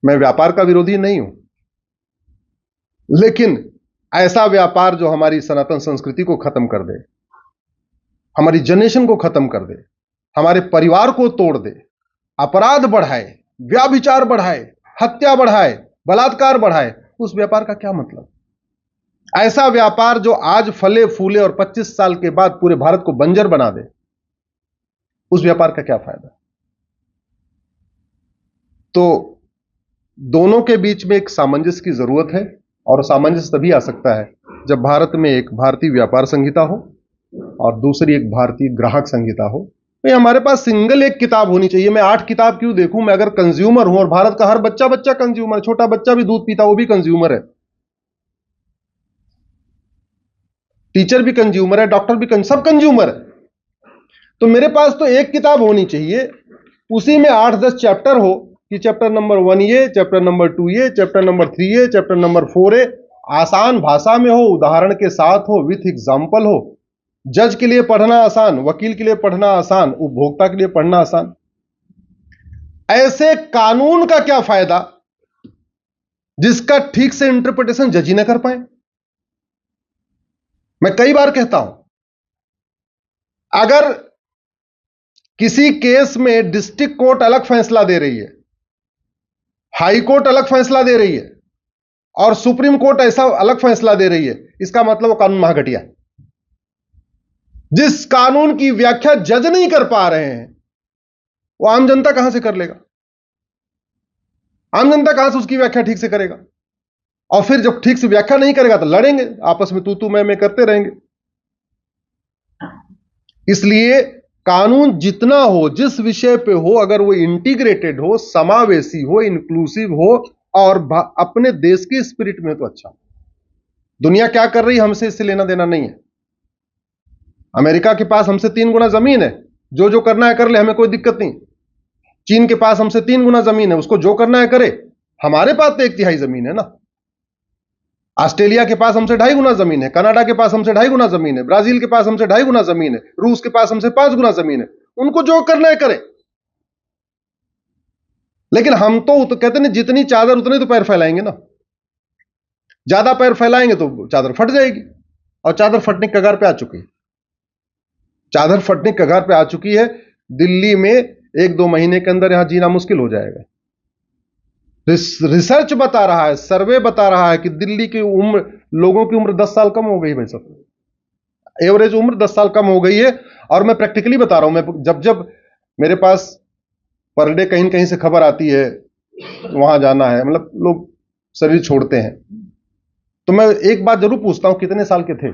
मैं व्यापार का विरोधी नहीं हूं, लेकिन ऐसा व्यापार जो हमारी सनातन संस्कृति को खत्म कर दे, हमारी जनरेशन को खत्म कर दे, हमारे परिवार को तोड़ दे, अपराध बढ़ाए, व्यभिचार बढ़ाए, हत्या बढ़ाए, बलात्कार बढ़ाए, उस व्यापार का क्या मतलब? ऐसा व्यापार जो आज फले फूले और 25 साल के बाद पूरे भारत को बंजर बना दे, उस व्यापार का क्या फायदा? तो दोनों के बीच में एक सामंजस्य की जरूरत है, और सामंजस्य तभी आ सकता है जब भारत में एक भारतीय व्यापार संहिता हो और दूसरी एक भारतीय ग्राहक संहिता हो। तो हमारे पास सिंगल एक किताब होनी चाहिए। मैं 8 किताब क्यों देखूं? मैं अगर कंज्यूमर हूं, और भारत का हर बच्चा कंज्यूमर, छोटा बच्चा भी दूध पीता, वो भी कंज्यूमर है, टीचर भी कंज्यूमर है, डॉक्टर भी सब कंज्यूमर है। तो मेरे पास तो एक किताब होनी चाहिए, उसी में 8-10 चैप्टर हो कि चैप्टर नंबर 1 ये, चैप्टर नंबर 2 ये, चैप्टर नंबर 3 ये, चैप्टर नंबर 4 ये, आसान भाषा में हो, उदाहरण के साथ हो, विथ एग्जाम्पल हो। जज के लिए पढ़ना आसान, वकील के लिए पढ़ना आसान, उपभोक्ता के लिए पढ़ना आसान। ऐसे कानून का क्या फायदा जिसका ठीक से इंटरप्रिटेशन जज ही ना कर पाए? मैं कई बार कहता हूं, अगर किसी केस में डिस्ट्रिक्ट कोर्ट अलग फैसला दे रही है, हाई कोर्ट अलग फैसला दे रही है, और सुप्रीम कोर्ट ऐसा अलग फैसला दे रही है, इसका मतलब वो कानून महाघटिया है। जिस कानून की व्याख्या जज नहीं कर पा रहे हैं, वो आम जनता कहां से कर लेगा? आम जनता कहां से उसकी व्याख्या ठीक से करेगा? और फिर जब ठीक से व्याख्या नहीं करेगा तो लड़ेंगे आपस में, तू मैं करते रहेंगे। इसलिए कानून जितना हो, जिस विषय पे हो, अगर वो इंटीग्रेटेड हो, समावेशी हो, इंक्लूसिव हो, और अपने देश की स्पिरिट में, तो अच्छा। दुनिया क्या कर रही है हमसे इससे लेना देना नहीं है। अमेरिका के पास हमसे 3 गुना जमीन है, जो जो करना है कर ले, हमें कोई दिक्कत नहीं। चीन के पास हमसे 3 गुना जमीन है, उसको जो करना है करे। हमारे पास तो 1/3 जमीन है ना। ऑस्ट्रेलिया के पास हमसे 2.5 गुना जमीन है, कनाडा के पास हमसे 2.5 गुना जमीन है, ब्राजील के पास हमसे 2.5 गुना जमीन है, रूस के पास हमसे 5 गुना जमीन है। उनको जो करना है करे। लेकिन हम तो कहते हैं जितनी चादर उतने तो पैर फैलाएंगे ना। ज्यादा पैर फैलाएंगे तो चादर फट जाएगी, और चादर फटने के कगार पे आ चुकी है। चादर फटने के कगार पे आ चुकी है। दिल्ली में 1-2 महीने के अंदर यहां जीना मुश्किल हो जाएगा। रिसर्च बता रहा है, सर्वे बता रहा है कि दिल्ली की उम्र, लोगों की उम्र 10 साल कम हो गई भाई साहब। एवरेज उम्र 10 साल कम हो गई है। और मैं प्रैक्टिकली बता रहा हूं, मैं जब मेरे पास पर डे कहीं कहीं से खबर आती है, वहां जाना है, मतलब लोग शरीर छोड़ते हैं, तो मैं एक बात जरूर पूछता हूं, कितने साल के थे?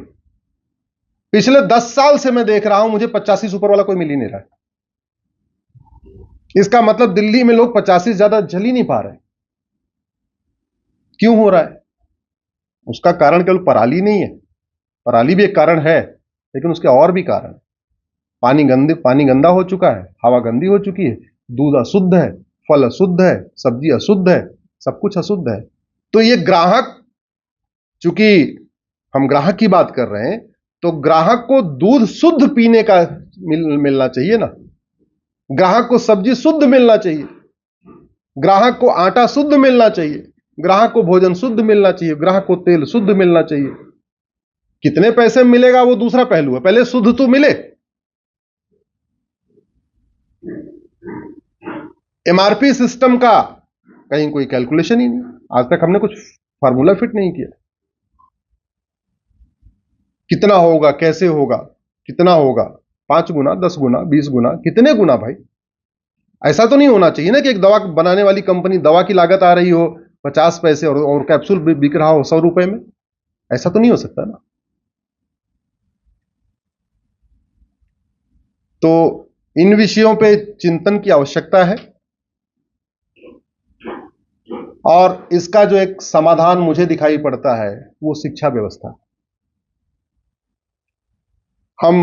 पिछले 10 साल से मैं देख रहा हूं, मुझे 85 से ऊपर वाला कोई मिल ही नहीं रहा है। इसका मतलब दिल्ली में लोग 85 से ज्यादा चल ही नहीं पा रहे। क्यों हो रहा है? उसका कारण केवल पराली नहीं है, पराली भी एक कारण है, लेकिन उसके और भी कारण। पानी गंदा हो चुका है, हवा गंदी हो चुकी है, दूध अशुद्ध है, फल अशुद्ध है, सब्जी अशुद्ध है, सब कुछ अशुद्ध है। तो ये ग्राहक, चूंकि हम ग्राहक की बात कर रहे हैं, तो ग्राहक को दूध शुद्ध पीने का मिलना चाहिए ना। ग्राहक को सब्जी शुद्ध मिलना चाहिए, ग्राहक को आटा शुद्ध मिलना चाहिए, ग्राहक को भोजन शुद्ध मिलना चाहिए, ग्राहक को तेल शुद्ध मिलना चाहिए। कितने पैसे मिलेगा वो दूसरा पहलू है, पहले शुद्ध तो मिले। एमआरपी सिस्टम का कहीं कोई कैलकुलेशन ही नहीं, आज तक हमने कुछ फार्मूला फिट नहीं किया। कितना होगा, कैसे होगा, कितना होगा, 5 गुना, 10 गुना, 20 गुना, कितने गुना भाई? ऐसा तो नहीं होना चाहिए ना कि एक दवा बनाने वाली कंपनी, दवा की लागत आ रही हो 50 पैसे और कैप्सूल बिक रहा हो 100 रुपए में। ऐसा तो नहीं हो सकता ना। तो इन विषयों पे चिंतन की आवश्यकता है, और इसका जो एक समाधान मुझे दिखाई पड़ता है वो शिक्षा व्यवस्था। हम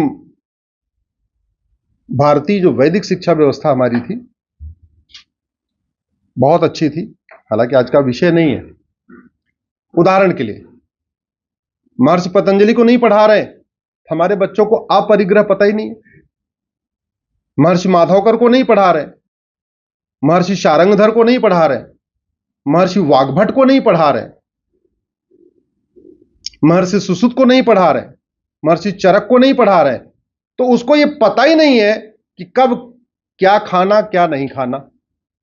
भारतीय जो वैदिक शिक्षा व्यवस्था हमारी थी, बहुत अच्छी थी, हालांकि आज का विषय नहीं है। उदाहरण के लिए महर्षि पतंजलि को नहीं पढ़ा रहे, हमारे बच्चों को अपरिग्रह पता ही नहीं है। महर्षि माधवकर को नहीं पढ़ा रहे, महर्षि शारंगधर को नहीं पढ़ा रहे, महर्षि वाग्भट को नहीं पढ़ा रहे, महर्षि सुश्रुत को नहीं पढ़ा रहे, महर्षि चरक को नहीं पढ़ा रहे, तो उसको यह पता ही नहीं है कि कब क्या खाना क्या नहीं खाना,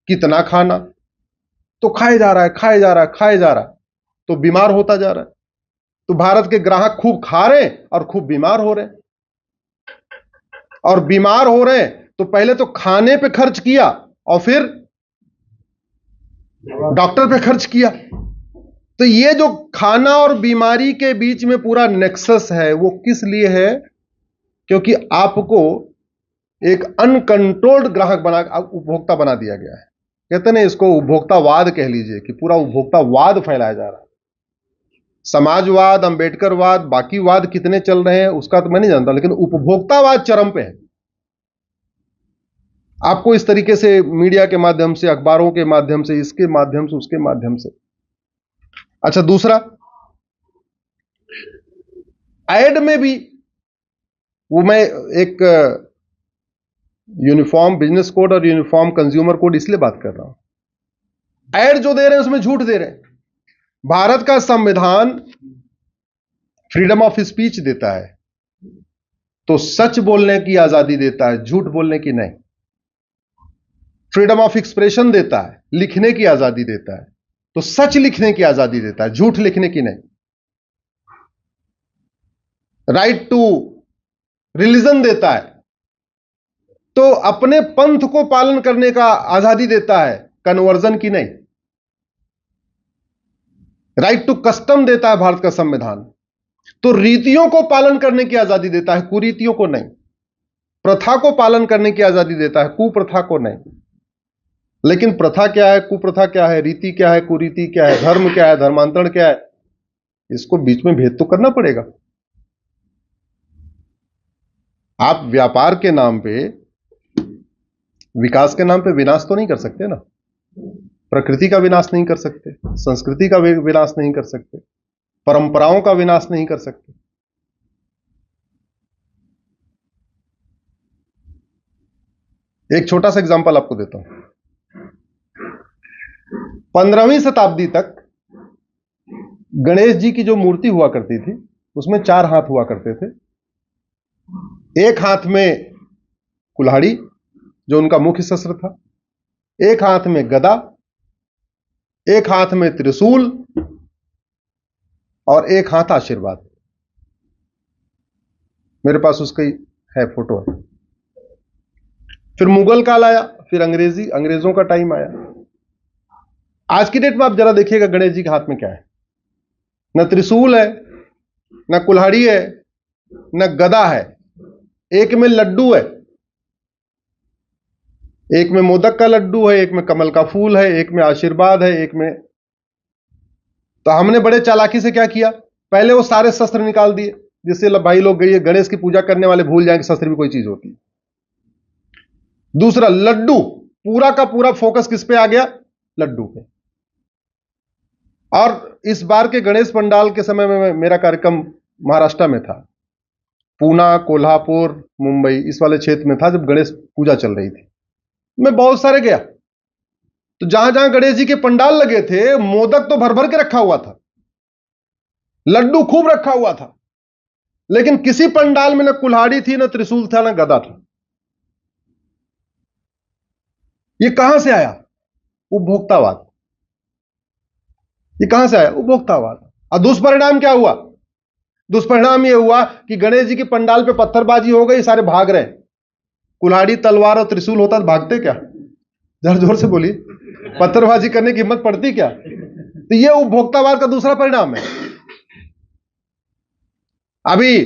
कितना खाना, तो खाए जा रहा है, खाए जा रहा है, खाए जा रहा है, तो बीमार होता जा रहा है। तो भारत के ग्राहक खूब खा रहे हैं और खूब बीमार हो रहे हैं, और बीमार हो रहे हैं तो पहले तो खाने पे खर्च किया और फिर डॉक्टर पे खर्च किया। तो ये जो खाना और बीमारी के बीच में पूरा नेक्सस है, वो किस लिए है? क्योंकि आपको एक अनकंट्रोल्ड ग्राहक बना, उपभोक्ता बना दिया गया है। कहते ना, इसको उपभोक्तावाद कह लीजिए, कि पूरा उपभोक्तावाद फैलाया जा रहा है। समाजवाद, अंबेडकरवाद, बाकी वाद कितने चल रहे हैं उसका तो मैं नहीं जानता, लेकिन उपभोक्तावाद चरम पे है। आपको इस तरीके से मीडिया के माध्यम से, अखबारों के माध्यम से, इसके माध्यम से, उसके माध्यम से। अच्छा, दूसरा, एड में भी वो, मैं एक यूनिफॉर्म बिजनेस कोड और यूनिफॉर्म कंज्यूमर कोड इसलिए बात कर रहा हूं, एड जो दे रहे हैं उसमें झूठ दे रहे हैं। भारत का संविधान फ्रीडम ऑफ स्पीच देता है, तो सच बोलने की आजादी देता है, झूठ बोलने की नहीं। फ्रीडम ऑफ एक्सप्रेशन देता है, लिखने की आजादी देता है, तो सच लिखने की आजादी देता है, झूठ लिखने की नहीं। राइट टू रिलीजन देता है, तो अपने पंथ को पालन करने का आजादी देता है, कन्वर्जन की नहीं। राइट टू कस्टम देता है भारत का संविधान, तो रीतियों को पालन करने की आजादी देता है, कुरीतियों को नहीं। प्रथा को पालन करने की आजादी देता है, कुप्रथा को नहीं। लेकिन प्रथा क्या है, कुप्रथा क्या है, रीति क्या है, कुरीति क्या है, धर्म क्या है, धर्मांतरण क्या है, इसको बीच में भेद तो करना पड़ेगा। आप व्यापार के नाम पे, विकास के नाम पे विनाश तो नहीं कर सकते ना। प्रकृति का विनाश नहीं कर सकते, संस्कृति का विनाश नहीं कर सकते, परंपराओं का विनाश नहीं कर सकते। एक छोटा सा एग्जांपल आपको देता हूं। 15वीं शताब्दी तक गणेश जी की जो मूर्ति हुआ करती थी, उसमें 4 हाथ हुआ करते थे। एक हाथ में कुल्हाड़ी, जो उनका मुख्य शस्त्र था, एक हाथ में गदा, एक हाथ में त्रिशूल, और एक हाथ आशीर्वाद। मेरे पास उसकी है फोटो है। फिर मुगल काल आया, फिर अंग्रेजों का टाइम आया। आज की डेट में आप जरा देखिएगा गणेश जी के हाथ में क्या है। न त्रिशूल है, न कुल्हाड़ी है, न गदा है। एक में लड्डू है, एक में मोदक का लड्डू है, एक में कमल का फूल है, एक में आशीर्वाद है, एक में। तो हमने बड़े चालाकी से क्या किया, पहले वो सारे शस्त्र निकाल दिए, जिससे भाई लोग गणेश की पूजा करने वाले भूल जाएं कि शस्त्र भी कोई चीज होती है। दूसरा, लड्डू, पूरा का पूरा फोकस किस पे आ गया, लड्डू पे। और इस बार के गणेश पंडाल के समय में मेरा कार्यक्रम महाराष्ट्र में था, पूना, कोल्हापुर, मुंबई, इस वाले क्षेत्र में था, जब गणेश पूजा चल रही थी। मैं बहुत सारे गया, तो जहां जहां गणेश जी के पंडाल लगे थे, मोदक तो भर भर के रखा हुआ था, लड्डू खूब रखा हुआ था, लेकिन किसी पंडाल में न कुल्हाड़ी थी, न त्रिशूल था, न गदा था। ये कहां से आया, उपभोक्तावाद। ये कहां से आया, उपभोक्तावाद। और दुष्परिणाम क्या हुआ, दुष्परिणाम यह हुआ कि गणेश जी के पंडाल पे पत्थरबाजी हो गई, सारे भाग रहे। कुल्हाड़ी, तलवार और त्रिशूल होता तो भागते क्या? जरा जोर से बोलिए, पत्थरबाजी करने की हिम्मत पड़ती क्या? तो यह उपभोक्तावाद का दूसरा परिणाम है। अभी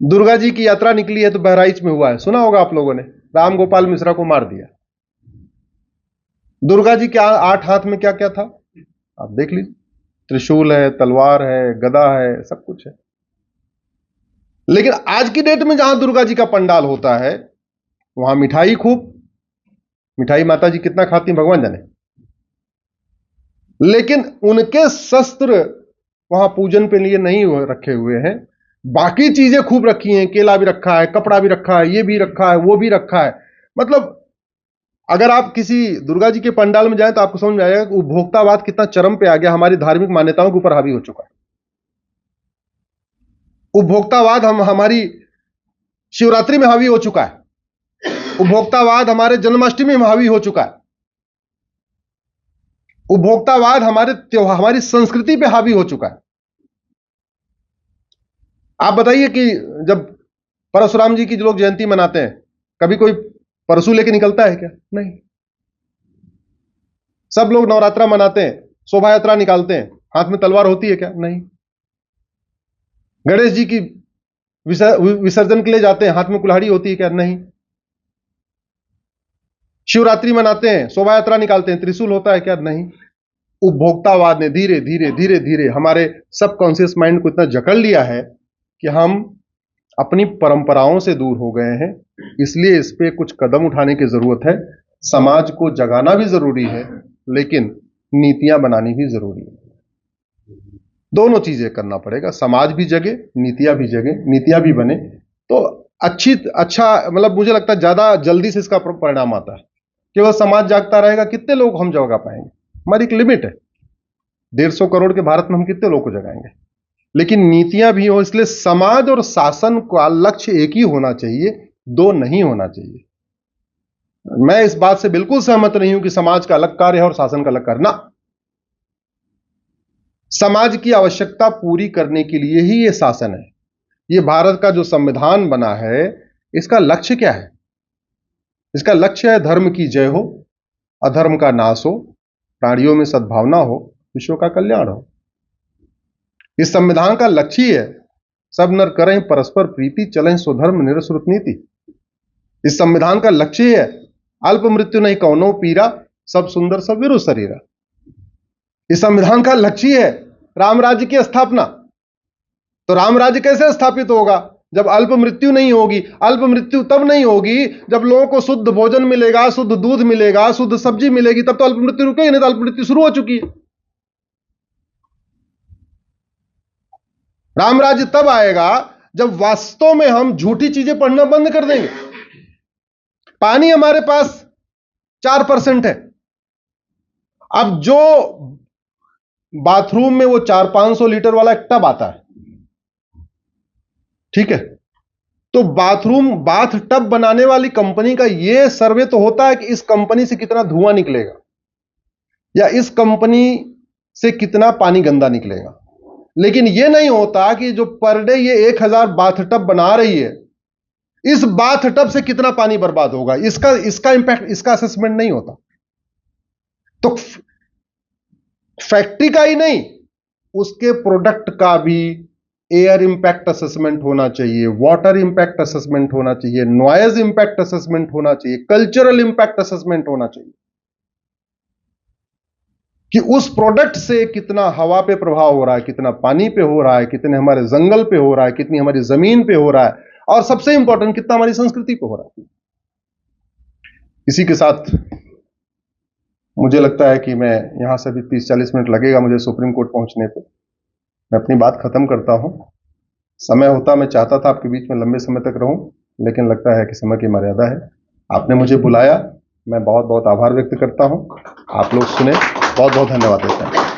दुर्गा जी की यात्रा निकली है, तो बहराइच में हुआ है, सुना होगा आप लोगों ने, राम गोपाल मिश्रा को मार दिया। दुर्गा जी के 8 हाथ में क्या क्या था, आप देख लीजिए, त्रिशूल है, तलवार है, गदा है, सब कुछ है। लेकिन आज की डेट में जहां दुर्गा जी का पंडाल होता है, वहां मिठाई खूब, मिठाई माता जी कितना खाती भगवान जाने, लेकिन उनके शस्त्र वहां पूजन पे लिए नहीं रखे हुए हैं। बाकी चीजें खूब रखी हैं, केला भी रखा है, कपड़ा भी रखा है, ये भी रखा है, वो भी रखा है। मतलब अगर आप किसी दुर्गा जी के पंडाल में जाएं तो आपको समझ में आएगा कि उपभोक्तावाद कितना चरम पे आ गया, हमारी धार्मिक मान्यताओं के ऊपर हावी हो चुका है। उपभोक्तावाद हमारी शिवरात्रि में हावी हो चुका है, उपभोक्तावाद हमारे जन्माष्टमी में हावी हो चुका है, उपभोक्तावाद हमारे त्योहार, हमारी संस्कृति पे हावी हो चुका है। आप बताइए कि जब परशुराम जी की जो लोग जयंती मनाते हैं, कभी कोई परशु लेके निकलता है क्या? नहीं। सब लोग नवरात्रा मनाते हैं, शोभा यात्रा निकालते हैं, हाथ में तलवार होती है क्या? नहीं। गणेश जी की विसर्जन के लिए जाते हैं, हाथ में कुल्हाड़ी होती है क्या? नहीं। शिवरात्रि मनाते हैं, शोभा यात्रा निकालते हैं, त्रिशूल होता है क्या? नहीं। उपभोक्तावाद ने धीरे धीरे धीरे धीरे हमारे सबकॉन्शियस माइंड को इतना जकड़ लिया है कि हम अपनी परंपराओं से दूर हो गए हैं। इसलिए इस पे कुछ कदम उठाने की जरूरत है। समाज को जगाना भी जरूरी है, लेकिन नीतियां बनानी भी जरूरी है। दोनों चीजें करना पड़ेगा, समाज भी जगे, नीतियां भी जगे, नीतियां भी बने तो अच्छा मतलब मुझे लगता है ज्यादा जल्दी से इसका परिणाम आता है। केवल समाज जागता रहेगा, कितने लोग हम जगा पाएंगे? हमारी एक लिमिट है, 150 करोड़ के भारत में हम कितने लोग को जगाएंगे? लेकिन नीतियां भी हो, इसलिए समाज और शासन का लक्ष्य एक ही होना चाहिए, दो नहीं होना चाहिए। मैं इस बात से बिल्कुल सहमत नहीं हूं कि समाज का अलग कार्य है और शासन का अलग कार्य ना। समाज की आवश्यकता पूरी करने के लिए ही यह शासन है। यह भारत का जो संविधान बना है, इसका लक्ष्य क्या है? इसका लक्ष्य है धर्म की जय हो, अधर्म का नाश हो, प्राणियों में सद्भावना हो, विश्व का कल्याण हो। इस संविधान का लक्ष्य ही है सब नर करें परस्पर प्रीति, चलें स्वधर्म निरश्रुत नीति। इस संविधान का लक्ष्य ही है अल्प मृत्यु नहीं कौनो पीरा, सब सुंदर सब वीरु शरीरा। इस संविधान का लक्ष्य है राम राज्य की स्थापना। तो राम राज्य कैसे स्थापित होगा? जब अल्प मृत्यु नहीं होगी। अल्प मृत्यु तब नहीं होगी जब लोगों को शुद्ध भोजन मिलेगा, शुद्ध दूध मिलेगा, शुद्ध सब्जी मिलेगी, तब तो अल्प मृत्यु रुकेगी, नहीं तो अल्प मृत्यु शुरू हो चुकी है। राम राज्य तब आएगा जब वास्तव में हम झूठी चीजें पढ़ना बंद कर देंगे। पानी हमारे पास 4% है। अब जो बाथरूम में वो 400-500 लीटर वाला एक टब आता है, ठीक है, तो बाथ टब बनाने वाली कंपनी का यह सर्वे तो होता है कि इस कंपनी से कितना धुआं निकलेगा या इस कंपनी से कितना पानी गंदा निकलेगा। लेकिन यह नहीं होता कि जो पर डे ये 1000 बाथ टब बना रही है, इस बाथ टब से कितना पानी बर्बाद होगा, इसका इंपैक्ट, इसका असेसमेंट नहीं होता। तो फैक्ट्री का ही नहीं, उसके प्रोडक्ट का भी एयर इंपैक्ट असेसमेंट होना चाहिए, वाटर इंपैक्ट असेसमेंट होना चाहिए, नॉइज इंपैक्ट असेसमेंट होना चाहिए, कल्चरल इंपैक्ट असेसमेंट होना चाहिए कि उस प्रोडक्ट से कितना हवा पे प्रभाव हो रहा है, कितना पानी पे हो रहा है, कितने हमारे जंगल पे हो रहा है, कितनी हमारी जमीन पे हो रहा है, और सबसे इंपॉर्टेंट कितना हमारी संस्कृति पे हो रहा है। इसी के साथ मुझे लगता है कि मैं यहां से भी 30-40 मिनट लगेगा मुझे सुप्रीम कोर्ट पहुंचने पे। मैं अपनी बात खत्म करता हूं। समय होता मैं चाहता था आपके बीच में लंबे समय तक रहूं, लेकिन लगता है कि समय की मर्यादा है। आपने मुझे बुलाया, मैं बहुत बहुत आभार व्यक्त करता हूं। आप लोग सुने, बहुत बहुत धन्यवाद देता हूं।